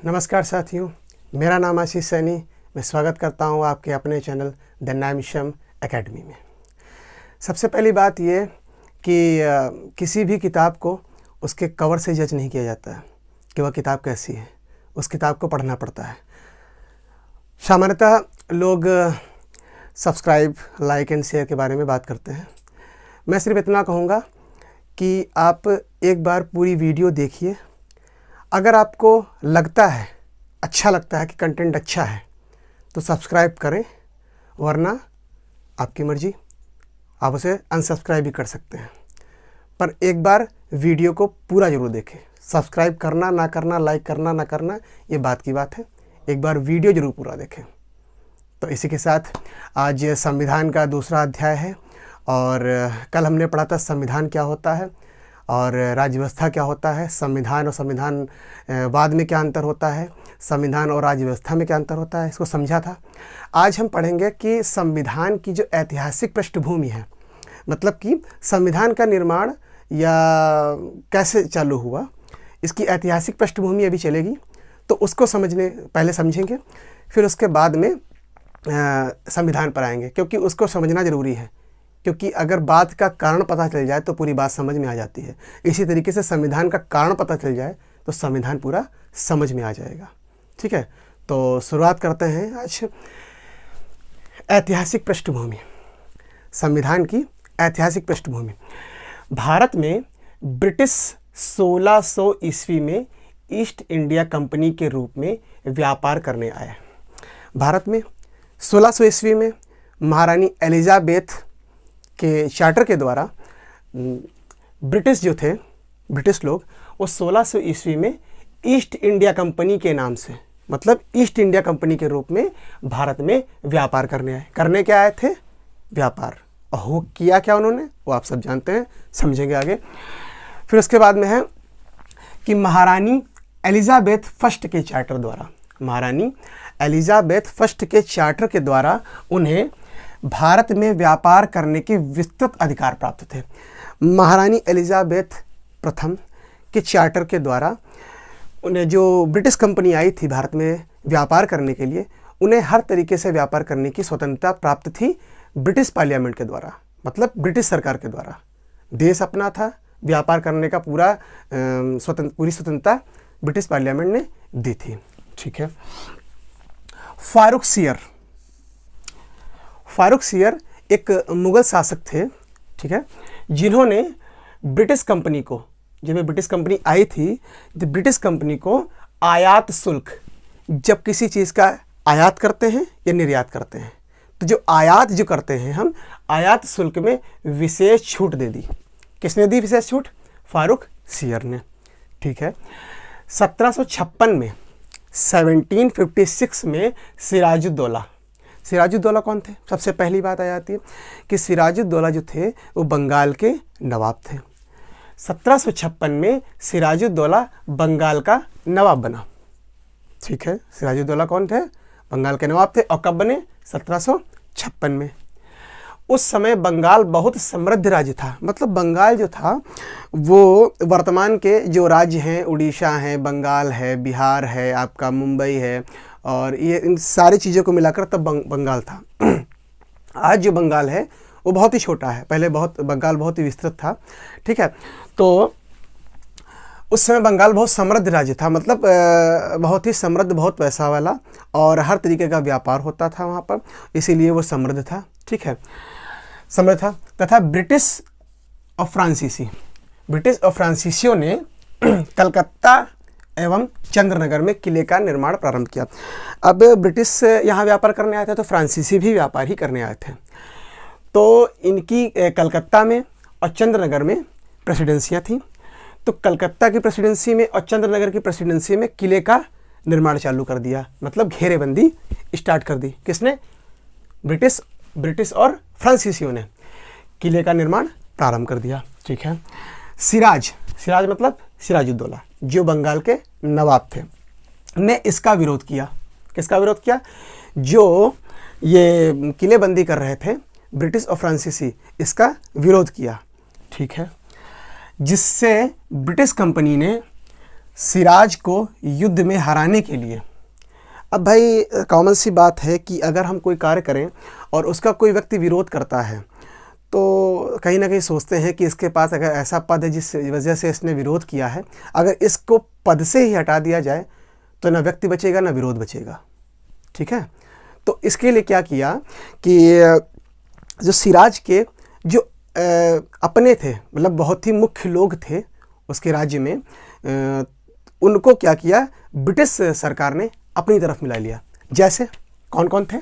नमस्कार साथियों, मेरा नाम आशीष सैनी। मैं स्वागत करता हूं आपके अपने चैनल द नैमिषम एकेडमी में। सबसे पहली बात ये कि किसी भी किताब को उसके कवर से जज नहीं किया जाता है कि वह किताब कैसी है। उस किताब को पढ़ना पड़ता है। सामान्यतः लोग सब्सक्राइब, लाइक एंड शेयर के बारे में बात करते हैं। मैं सिर्फ इतना कहूँगा कि आप एक बार पूरी वीडियो देखिए। अगर आपको लगता है, अच्छा लगता है कि कंटेंट अच्छा है तो सब्सक्राइब करें, वरना आपकी मर्ज़ी, आप उसे अनसब्सक्राइब भी कर सकते हैं। पर एक बार वीडियो को पूरा ज़रूर देखें। सब्सक्राइब करना ना करना, लाइक करना ना करना, ये बात की बात है। एक बार वीडियो ज़रूर पूरा देखें। तो इसी के साथ आज संविधान का दूसरा अध्याय है और कल हमने पढ़ा था संविधान क्या होता है और राज्य व्यवस्था क्या होता है, संविधान और संविधानवाद में क्या अंतर होता है, संविधान और राज्य व्यवस्था में क्या अंतर होता है, इसको समझा था। आज हम पढ़ेंगे कि संविधान की जो ऐतिहासिक पृष्ठभूमि है, मतलब कि संविधान का निर्माण या कैसे चालू हुआ, इसकी ऐतिहासिक पृष्ठभूमि अभी चलेगी। तो उसको पहले समझेंगे, फिर उसके बाद में संविधान पर आएंगे, क्योंकि उसको समझना ज़रूरी है। क्योंकि अगर बात का कारण पता चल जाए तो पूरी बात समझ में आ जाती है। इसी तरीके से संविधान का कारण पता चल जाए तो संविधान पूरा समझ में आ जाएगा। ठीक है, तो शुरुआत करते हैं आज ऐतिहासिक पृष्ठभूमि, संविधान की ऐतिहासिक पृष्ठभूमि। भारत में ब्रिटिश 1600 ईस्वी में ईस्ट इंडिया कंपनी के रूप में व्यापार करने आए। भारत में 1600 ईस्वी में महारानी एलिजाबेथ के चार्टर के द्वारा ब्रिटिश लोग वो 1600 ईस्वी में ईस्ट इंडिया कंपनी के नाम से, मतलब ईस्ट इंडिया कंपनी के रूप में भारत में व्यापार करने आए। करने क्या आए थे? व्यापार। और हो किया क्या उन्होंने, वो आप सब जानते हैं, समझेंगे आगे। फिर उसके बाद में है कि महारानी एलिजाबेथ फर्स्ट के चार्टर द्वारा, महारानी एलिजाबेथ फर्स्ट के चार्टर के द्वारा उन्हें भारत में व्यापार करने के विस्तृत अधिकार प्राप्त थे। महारानी एलिजाबेथ प्रथम के चार्टर के द्वारा उन्हें, जो ब्रिटिश कंपनी आई थी भारत में व्यापार करने के लिए, उन्हें हर तरीके से व्यापार करने की स्वतंत्रता प्राप्त थी ब्रिटिश पार्लियामेंट के द्वारा, मतलब ब्रिटिश सरकार के द्वारा। देश अपना था, व्यापार करने का पूरी स्वतंत्रता ब्रिटिश पार्लियामेंट ने दी थी। ठीक है। फारूक सियर एक मुग़ल शासक थे, ठीक है, जिन्होंने ब्रिटिश कंपनी को, जब ब्रिटिश कंपनी आई थी, तो ब्रिटिश कंपनी को आयात शुल्क, जब किसी चीज़ का आयात करते हैं या निर्यात करते हैं, तो जो आयात करते हैं हम, आयात शुल्क में विशेष छूट दे दी। किसने दी विशेष छूट? फारूक सियर ने। ठीक है। 1756 में 1756 में सिराजुद्दौला कौन थे? सबसे पहली बात आ जाती है कि सिराजुद्दौला जो थे वो बंगाल के नवाब थे। 1756 में सिराजुद्दौला बंगाल का नवाब बना। ठीक है। सिराजुद्दौला कौन थे? बंगाल के नवाब थे। और कब बने? 1756 में। उस समय बंगाल बहुत समृद्ध राज्य था। मतलब बंगाल जो था वो वर्तमान के जो राज्य हैं, उड़ीसा है, बंगाल है, बिहार है, आपका मुंबई है, और ये इन सारी चीज़ों को मिलाकर तब बंगाल था। आज जो बंगाल है वो बहुत ही छोटा है, पहले बंगाल बहुत ही विस्तृत था। ठीक है। तो उस समय बंगाल बहुत समृद्ध राज्य था, मतलब बहुत ही समृद्ध, बहुत पैसा वाला, और हर तरीके का व्यापार होता था वहाँ पर, इसीलिए वो समृद्ध था। ठीक है, समृद्ध था। तथा ब्रिटिश और फ्रांसीसियों ने कलकत्ता एवं चंद्रनगर में किले का निर्माण प्रारंभ किया। अब ब्रिटिश यहाँ व्यापार करने आए थे तो फ्रांसीसी भी व्यापार ही करने आए थे। तो इनकी कलकत्ता में और चंद्रनगर में प्रेसिडेंसियाँ थीं। तो कलकत्ता की प्रेसिडेंसी में और चंद्रनगर की प्रेसिडेंसी में किले का निर्माण चालू कर दिया, मतलब घेरेबंदी स्टार्ट कर दी। किसने? ब्रिटिश और फ्रांसीसियों ने किले का निर्माण प्रारंभ कर दिया। ठीक है। सिराज मतलब सिराजुद्दौला, जो बंगाल के नवाब थे, ने इसका विरोध किया। किसका विरोध किया? जो ये किलेबंदी कर रहे थे ब्रिटिश और फ्रांसीसी, इसका विरोध किया। ठीक है। जिससे ब्रिटिश कंपनी ने सिराज को युद्ध में हराने के लिए। अब भाई कॉमन सी बात है कि अगर हम कोई कार्य करें और उसका कोई व्यक्ति विरोध करता है तो कहीं ना कहीं सोचते हैं कि इसके पास अगर ऐसा पद है जिस वजह से इसने विरोध किया है, अगर इसको पद से ही हटा दिया जाए तो ना व्यक्ति बचेगा ना विरोध बचेगा। ठीक है, तो इसके लिए क्या किया कि जो सिराज के जो अपने थे, मतलब बहुत ही मुख्य लोग थे उसके राज्य में, उनको क्या किया, ब्रिटिश सरकार ने अपनी तरफ मिला लिया। जैसे कौन कौन थे?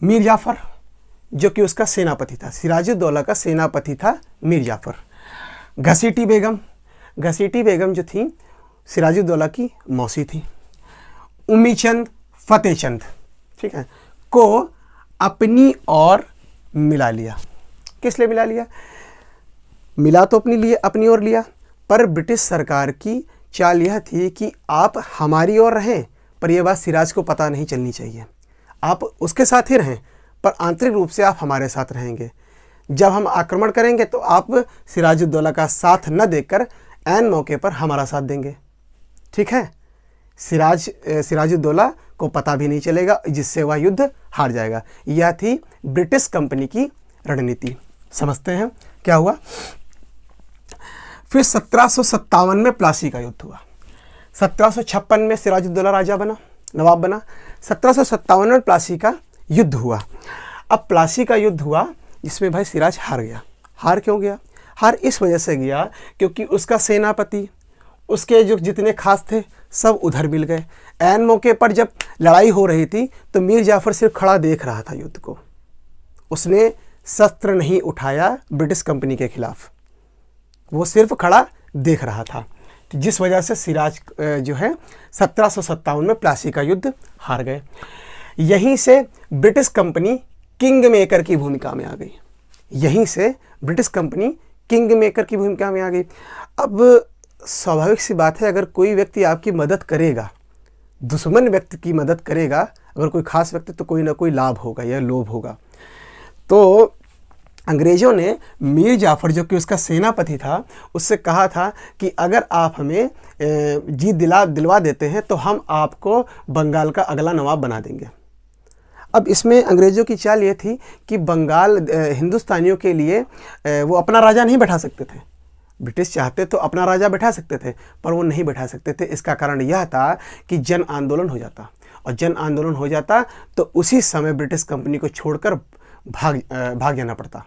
मीर जाफ़र जो कि उसका सेनापति था, सिराजुद्दौला का सेनापति था मीर जाफ़र। घसीटी बेगम जो थी सिराजुद्दौला की मौसी थी। उम्मीचंद फतेहचंद, ठीक है, को अपनी ओर मिला लिया। किस लिए मिला लिया? मिला तो अपनी ओर लिया, पर ब्रिटिश सरकार की चाल यह थी कि आप हमारी ओर रहें पर यह बात सिराज को पता नहीं चलनी चाहिए। आप उसके साथ ही रहें पर आंतरिक रूप से आप हमारे साथ रहेंगे। जब हम आक्रमण करेंगे तो आप सिराजुद्दौला का साथ न देकर ऐन मौके पर हमारा साथ देंगे। ठीक है, सिराजुद्दौला को पता भी नहीं चलेगा, जिससे वह युद्ध हार जाएगा। यह थी ब्रिटिश कंपनी की रणनीति। समझते हैं क्या हुआ। फिर 1757 में प्लासी का युद्ध हुआ। 1756 में सिराजुद्दौला राजा बना, नवाब बना। 1757 में प्लासी का युद्ध हुआ। अब प्लासी का युद्ध हुआ जिसमें भाई सिराज हार गया। हार क्यों गया? हार इस वजह से गया क्योंकि उसका सेनापति, उसके जो जितने खास थे सब उधर मिल गए। ऐन मौके पर जब लड़ाई हो रही थी तो मीर जाफ़र सिर्फ खड़ा देख रहा था युद्ध को। उसने शस्त्र नहीं उठाया ब्रिटिश कंपनी के खिलाफ, वो सिर्फ खड़ा देख रहा था, जिस वजह से सिराज जो है 1757 में प्लासी का युद्ध हार गए। यहीं से ब्रिटिश कंपनी किंग मेकर की भूमिका में आ गई। यहीं से ब्रिटिश कंपनी किंग मेकर की भूमिका में आ गई। अब स्वाभाविक सी बात है, अगर कोई व्यक्ति आपकी मदद करेगा, दुश्मन व्यक्ति की मदद करेगा, अगर कोई खास व्यक्ति, तो कोई ना कोई लाभ होगा या लोभ होगा। तो अंग्रेज़ों ने मीर जाफ़र जो कि उसका सेनापति था उससे कहा था कि अगर आप हमें जीत दिलवा देते हैं तो हम आपको बंगाल का अगला नवाब बना देंगे। अब इसमें अंग्रेज़ों की चाल ये थी कि बंगाल हिंदुस्तानियों के लिए वो अपना राजा नहीं बैठा सकते थे। ब्रिटिश चाहते तो अपना राजा बैठा सकते थे पर वो नहीं बैठा सकते थे। इसका कारण यह था कि जन आंदोलन हो जाता, और जन आंदोलन हो जाता तो उसी समय ब्रिटिश कंपनी को छोड़कर भाग जाना पड़ता।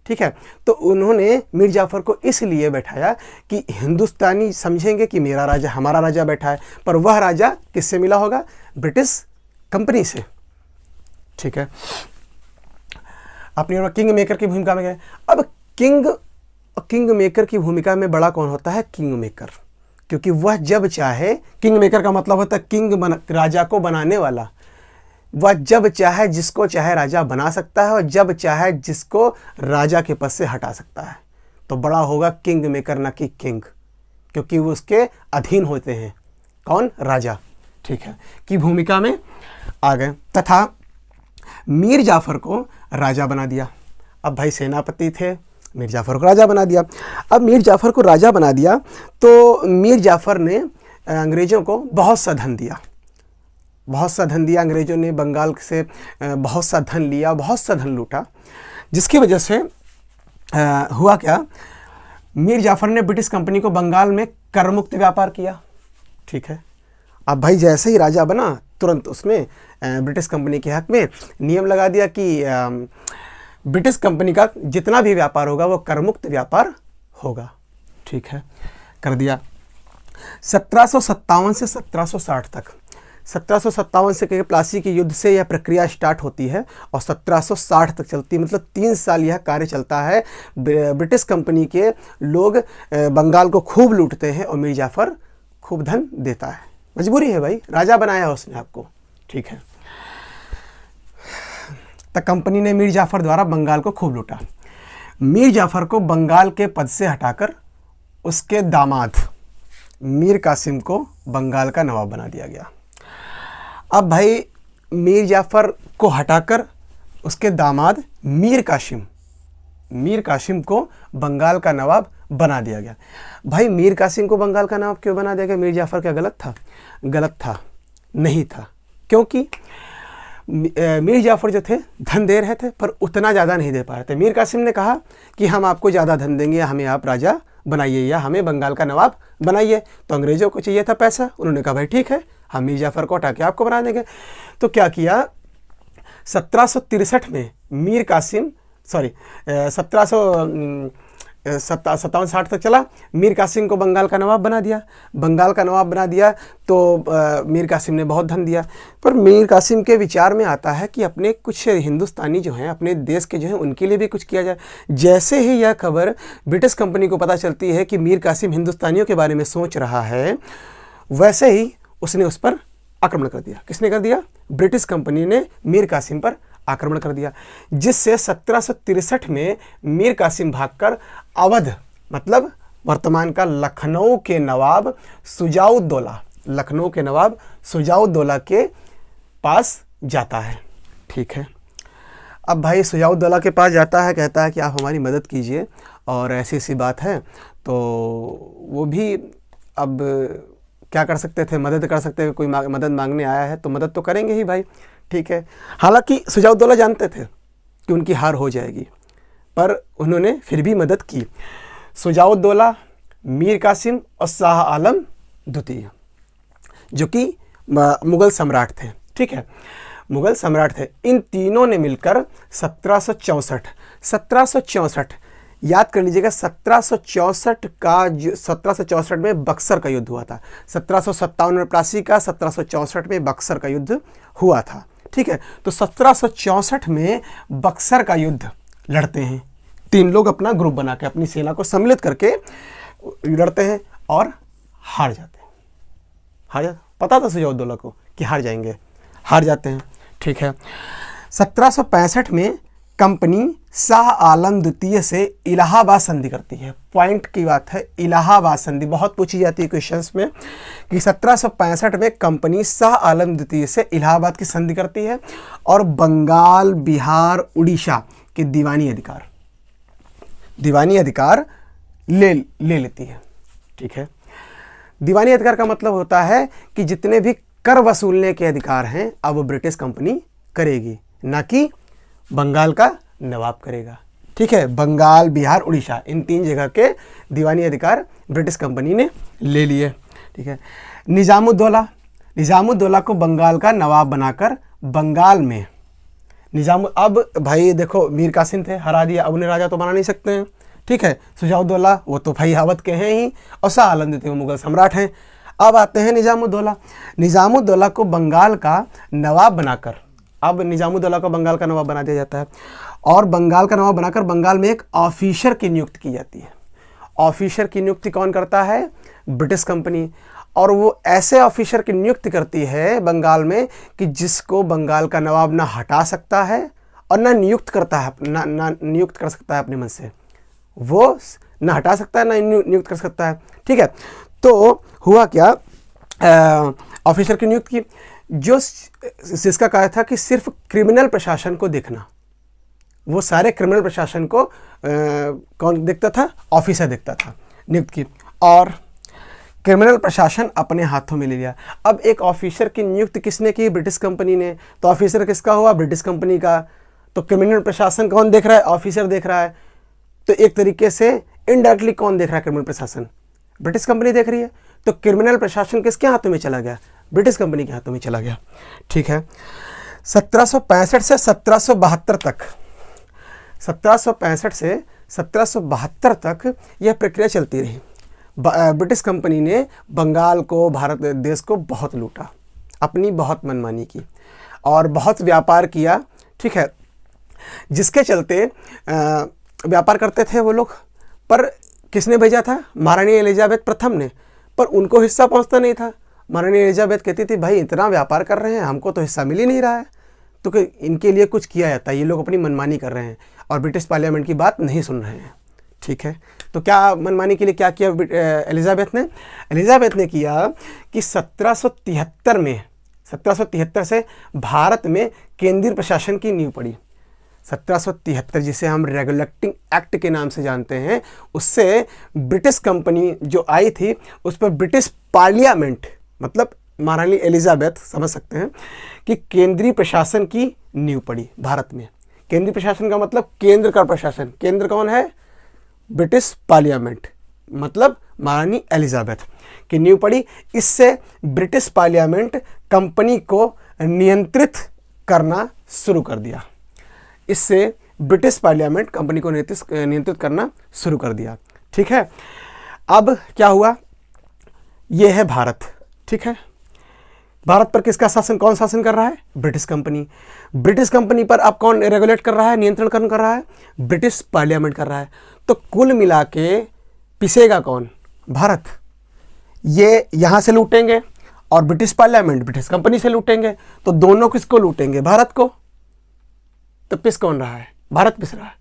ठीक है, तो उन्होंने मीर जाफ़र को इसलिए बैठाया कि हिंदुस्तानी समझेंगे कि मेरा राजा, हमारा राजा बैठा है, पर वह राजा किससे मिला होगा? ब्रिटिश कंपनी से। ठीक है, अपनी किंग मेकर की भूमिका में गए। अब किंग मेकर की भूमिका में बड़ा कौन होता है? किंग मेकर, क्योंकि वह जब चाहे, किंग मेकर का मतलब होता है राजा को बनाने वाला। वह जब चाहे जिसको चाहे राजा बना सकता है और जब चाहे जिसको राजा के पद से हटा सकता है। तो बड़ा होगा किंग मेकर ना कि किंग, क्योंकि वो उसके अधीन होते हैं। कौन? राजा। ठीक है, की भूमिका में आ गए तथा मीर जाफ़र को राजा बना दिया। अब भाई सेनापति थे, मीर जाफ़र को राजा बना दिया। अब मीर जाफ़र को राजा बना दिया तो मीर जाफ़र ने अंग्रेज़ों को बहुत सा धन दिया। अंग्रेज़ों ने बंगाल से बहुत सा धन लिया, बहुत सा धन लूटा, जिसकी वजह से हुआ क्या, मीर जाफ़र ने ब्रिटिश कंपनी को बंगाल में कर मुक्त व्यापार किया। ठीक है, अब भाई जैसे ही राजा बना तुरंत उसमें ब्रिटिश कंपनी के हक में नियम लगा दिया कि ब्रिटिश कंपनी का जितना भी व्यापार होगा वो कर मुक्त व्यापार होगा। ठीक है, कर दिया। 1757 से 1760 तक, 1757 से प्लासी के युद्ध से यह प्रक्रिया स्टार्ट होती है और 1760 तक चलती है। मतलब 3 साल यह कार्य चलता है। ब्रिटिश कंपनी के लोग बंगाल को खूब लूटते हैं और मीर जाफ़र खूब धन देता है। मजबूरी है भाई, राजा बनाया उसने आपको। ठीक है, तो कंपनी ने मीर जाफ़र द्वारा बंगाल को खूब लूटा। मीर जाफ़र को बंगाल के पद से हटाकर उसके दामाद मीर कासिम को बंगाल का नवाब बना दिया गया। अब भाई मीर जाफ़र को हटाकर उसके दामाद मीर कासिम मीर कासिम को बंगाल का नवाब बना दिया गया। भाई मीर कासिम को बंगाल का नवाब क्यों बना दिया गया? मीर जाफ़र क्या गलत था? गलत था? नहीं था, क्योंकि मीर जाफ़र जो थे धन दे रहे थे पर उतना ज़्यादा नहीं दे पा रहे थे। मीर कासिम ने कहा कि हम आपको ज़्यादा धन देंगे, हमें आप राजा बनाइए या हमें बंगाल का नवाब बनाइए। तो अंग्रेज़ों को चाहिए था पैसा, उन्होंने कहा भाई ठीक है, हम मीर जाफ़र को हटा के आपको बना देंगे। तो क्या किया, 1763 में मीर कासिम 1757-60 तक चला, मीर कासिम को बंगाल का नवाब बना दिया। बंगाल का नवाब बना दिया तो मीर कासिम ने बहुत धन दिया। पर मीर कासिम के विचार में आता है कि अपने कुछ हिंदुस्तानी जो हैं, अपने देश के जो हैं, उनके लिए भी कुछ किया जाए। जैसे ही यह खबर ब्रिटिश कंपनी को पता चलती है कि मीर कासिम हिंदुस्तानियों के बारे में सोच रहा है, वैसे ही उसने उस पर आक्रमण कर दिया। किसने कर दिया? ब्रिटिश कंपनी ने मीर कासिम पर आक्रमण कर दिया, जिससे 1763 में मीर कासिम भागकर अवध, मतलब वर्तमान का लखनऊ के नवाब शुजाउद्दौला, लखनऊ के नवाब शुजाउद्दौला के पास जाता है। ठीक है, अब भाई शुजाउद्दौला के पास जाता है, कहता है कि आप हमारी मदद कीजिए और ऐसी ऐसी बात है। तो वो भी अब क्या कर सकते थे, मदद कर सकते थे। कोई मदद मांगने आया है तो मदद तो करेंगे ही भाई। ठीक है, हालांकि शुजाउद्दौला जानते थे कि उनकी हार हो जाएगी, पर उन्होंने फिर भी मदद की। शुजाउद्दौला, मीर कासिम और शाह आलम द्वितीय, जो कि मुग़ल सम्राट थे। ठीक है, मुग़ल सम्राट थे। इन तीनों ने मिलकर 1764 याद कर लीजिएगा, 1764 में बक्सर का युद्ध हुआ था। 1757 में प्लासी का, 1764 में बक्सर का युद्ध हुआ था। ठीक है, तो 1764 में बक्सर का युद्ध लड़ते हैं। तीन लोग अपना ग्रुप बना के, अपनी सेना को सम्मिलित करके लड़ते हैं और हार जाते हैं। पता था शुजाउद्दौला को कि हार जाएंगे, हार जाते हैं। ठीक है, 1765 में कंपनी शाह आलम द्वितीय से इलाहाबाद संधि करती है। पॉइंट की बात है, इलाहाबाद संधि बहुत पूछी जाती है क्वेश्चंस में कि 1765 में कंपनी शाह आलम द्वितीय से इलाहाबाद की संधि करती है और बंगाल, बिहार, उड़ीसा के दीवानी अधिकार ले लेती है। ठीक है, दीवानी अधिकार का मतलब होता है कि जितने भी कर वसूलने के अधिकार हैं अब ब्रिटिश कंपनी करेगी, ना कि बंगाल का नवाब करेगा। ठीक है, बंगाल, बिहार, उड़ीसा, इन तीन जगह के दीवानी अधिकार ब्रिटिश कंपनी ने ले लिए। ठीक है, निज़ामुद्दौला को बंगाल का नवाब बनाकर बंगाल में अब भाई देखो, मीर कासिम थे, हरा दिया, अब उन्हें राजा तो बना नहीं सकते हैं। ठीक है, शुजाउद्दौला वो तो भाई अवध के हैं ही, और शाह आलम द्वितीय मुग़ल सम्राट हैं। अब आते हैं निज़ामुद्दौला को बंगाल का नवाब बनाकर, अब निज़ामुद्दौला को बंगाल का नवाब बना दिया जाता है और बंगाल का नवाब बनाकर बंगाल में एक ऑफिसर की नियुक्ति की जाती है। ऑफिसर की नियुक्ति कौन करता है? British company. और वो ऐसे ऑफिसर की नियुक्ति करती है बंगाल में कि जिसको बंगाल का नवाब ना हटा सकता है और ना नियुक्त करता है, ना नियुक्त कर सकता है अपने मन से। वो ना हटा सकता है ना नियुक्त कर सकता है। ठीक है, तो हुआ क्या, ऑफिसर की नियुक्ति की, जो जिसका कहा था कि सिर्फ क्रिमिनल प्रशासन को देखना, वो सारे क्रिमिनल प्रशासन को कौन देखता था? ऑफिसर देखता था, नियुक्त की, और क्रिमिनल प्रशासन अपने हाथों में ले लिया। अब एक ऑफिसर की नियुक्ति किसने की? ब्रिटिश कंपनी ने। तो ऑफिसर किसका हुआ? ब्रिटिश कंपनी का। तो क्रिमिनल प्रशासन कौन देख रहा है? ऑफिसर देख रहा है। तो एक तरीके से इनडायरेक्टली कौन देख रहा है? क्रिमिनल प्रशासन ब्रिटिश कंपनी देख रही है। तो क्रिमिनल प्रशासन किसके हाथों में चला गया? ब्रिटिश कंपनी के हाथों में चला गया। ठीक है, 1765 से 1772 तक, 1765 से 1772 तक यह प्रक्रिया चलती रही। ब्रिटिश कंपनी ने बंगाल को, भारत देश को बहुत लूटा, अपनी बहुत मनमानी की और बहुत व्यापार किया। ठीक है, जिसके चलते व्यापार करते थे वो लोग, पर किसने भेजा था? महारानी एलिजाबेथ प्रथम ने, पर उनको हिस्सा पहुंचता नहीं था। महारानी एलिजाबेथ कहती थी भाई इतना व्यापार कर रहे हैं, हमको तो हिस्सा मिल ही नहीं रहा है, तो कि इनके लिए कुछ किया जाता है, ये लोग अपनी मनमानी कर रहे हैं और ब्रिटिश पार्लियामेंट की बात नहीं सुन रहे हैं। ठीक है, तो क्या मनमानी के लिए क्या किया एलिजाबेथ ने? एलिजाबेथ ने किया कि 1773 से भारत में केंद्रीय प्रशासन की नींव पड़ी। 1773, जिसे हम रेगुलेटिंग एक्ट के नाम से जानते हैं, उससे ब्रिटिश कंपनी जो आई थी उस पर ब्रिटिश पार्लियामेंट, मतलब महारानी एलिजाबेथ, समझ सकते हैं कि केंद्रीय प्रशासन की नींव पड़ी भारत में। केंद्रीय प्रशासन का मतलब केंद्र का प्रशासन। केंद्र कौन है? ब्रिटिश पार्लियामेंट, मतलब महारानी एलिजाबेथ की नींव पड़ी। इससे ब्रिटिश पार्लियामेंट कंपनी को नियंत्रित करना शुरू कर दिया। इससे ब्रिटिश पार्लियामेंट कंपनी को नियंत्रित करना शुरू कर दिया। ठीक है, अब क्या हुआ? ये है भारत। ठीक है, भारत पर किसका शासन, कौन शासन कर रहा है? British company. ब्रिटिश कंपनी पर अब कौन रेगुलेट कर रहा है, नियंत्रण कर रहा है? ब्रिटिश पार्लियामेंट कर रहा है। तो कुल मिला के पिसेगा कौन? भारत। ये यहाँ से लूटेंगे और ब्रिटिश पार्लियामेंट ब्रिटिश कंपनी से लूटेंगे, तो दोनों किसको लूटेंगे? भारत को। तो पिस कौन रहा है? भारत पिस रहा है।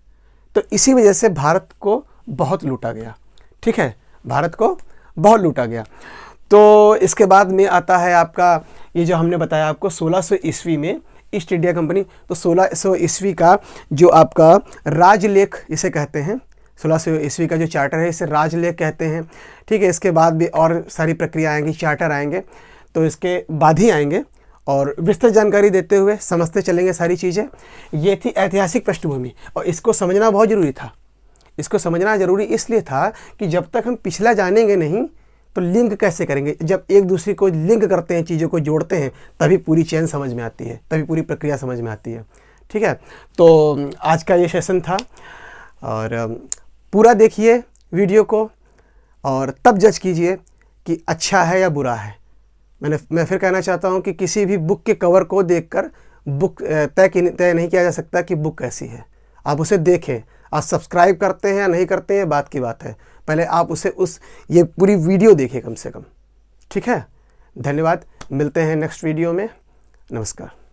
तो इसी वजह से भारत को बहुत लूटा गया। ठीक है, भारत को बहुत लूटा गया। तो इसके बाद में आता है आपका ये जो हमने बताया आपको 1600 ईस्वी में ईस्ट इंडिया कंपनी। तो 1600 ईस्वी का जो आपका राजलेख इसे कहते हैं, 1600 ईस्वी का जो चार्टर है इसे राजलेख कहते हैं। ठीक है, इसके बाद भी और सारी प्रक्रिया आएंगी, चार्टर आएंगे, तो इसके बाद ही आएंगे और विस्तृत जानकारी देते हुए समझते चलेंगे सारी चीज़ें। ये थी ऐतिहासिक पृष्ठभूमि और इसको समझना बहुत ज़रूरी था। इसको समझना ज़रूरी इसलिए था कि जब तक हम पिछला जानेंगे नहीं तो लिंक कैसे करेंगे? जब एक दूसरे को लिंक करते हैं, चीज़ों को जोड़ते हैं, तभी पूरी चेन समझ में आती है, तभी पूरी प्रक्रिया समझ में आती है। ठीक है, तो आज का ये सेशन था और पूरा देखिए वीडियो को और तब जज कीजिए कि अच्छा है या बुरा है। मैं फिर कहना चाहता हूँ कि किसी भी बुक के कवर को देखकर बुक तय नहीं किया जा सकता कि बुक कैसी है। आप उसे देखें, आप सब्सक्राइब करते हैं या नहीं करते हैं बात की बात है, पहले आप उसे ये पूरी वीडियो देखिए कम से कम। ठीक है, धन्यवाद, मिलते हैं नेक्स्ट वीडियो में। नमस्कार।